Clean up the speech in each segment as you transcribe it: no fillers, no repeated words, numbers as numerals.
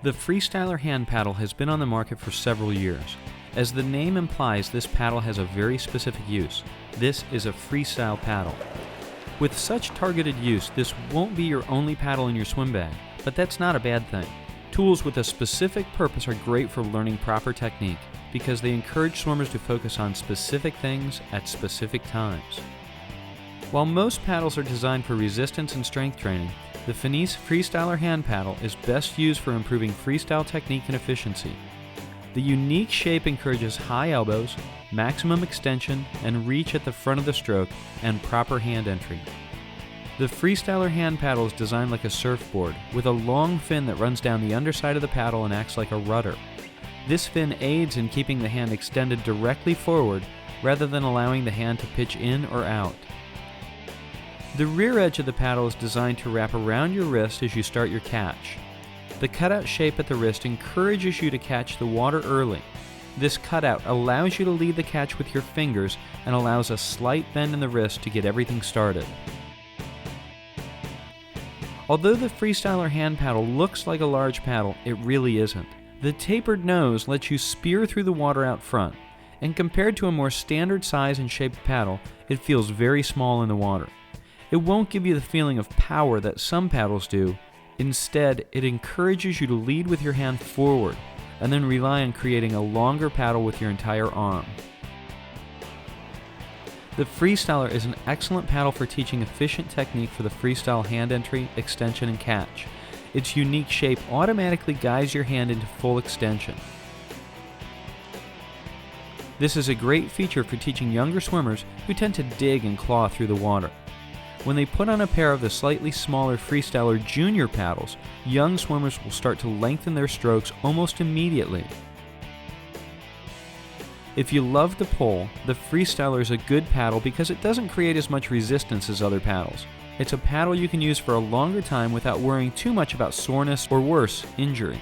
The Freestyler hand paddle has been on the market for several years. As the name implies, this paddle has a very specific use. This is a freestyle paddle. With such targeted use, this won't be your only paddle in your swim bag, but that's not a bad thing. Tools with a specific purpose are great for learning proper technique because they encourage swimmers to focus on specific things at specific times. While most paddles are designed for resistance and strength training, the FINIS Freestyler hand paddle is best used for improving freestyle technique and efficiency. The unique shape encourages high elbows, maximum extension and reach at the front of the stroke, and proper hand entry. The Freestyler hand paddle is designed like a surfboard, with a long fin that runs down the underside of the paddle and acts like a rudder. This fin aids in keeping the hand extended directly forward rather than allowing the hand to pitch in or out. The rear edge of the paddle is designed to wrap around your wrist as you start your catch. The cutout shape at the wrist encourages you to catch the water early. This cutout allows you to lead the catch with your fingers and allows a slight bend in the wrist to get everything started. Although the Freestyler hand paddle looks like a large paddle, it really isn't. The tapered nose lets you spear through the water out front, and compared to a more standard size and shaped paddle, it feels very small in the water. It won't give you the feeling of power that some paddles do. Instead, it encourages you to lead with your hand forward and then rely on creating a longer paddle with your entire arm. The Freestyler is an excellent paddle for teaching efficient technique for the freestyle hand entry, extension, and catch. Its unique shape automatically guides your hand into full extension. This is a great feature for teaching younger swimmers who tend to dig and claw through the water. When they put on a pair of the slightly smaller Freestyler Junior paddles, young swimmers will start to lengthen their strokes almost immediately. If you love to pull, the Freestyler is a good paddle because it doesn't create as much resistance as other paddles. It's a paddle you can use for a longer time without worrying too much about soreness or worse, injury.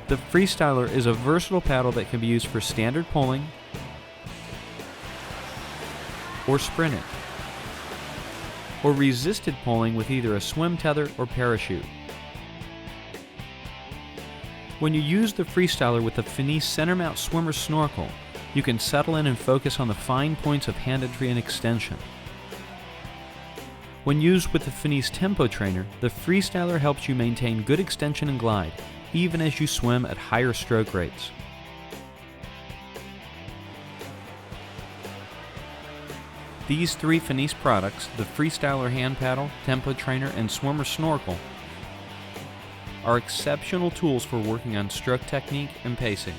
The Freestyler is a versatile paddle that can be used for standard pulling, or sprinting, or resisted pulling with either a swim tether or parachute. When you use the Freestyler with the FINIS center mount swimmer snorkel, you can settle in and focus on the fine points of hand entry and extension. When used with the FINIS tempo trainer, the Freestyler helps you maintain good extension and glide, even as you swim at higher stroke rates. These three FINIS products, the Freestyler hand paddle, tempo trainer, and swimmer snorkel, are exceptional tools for working on stroke technique and pacing.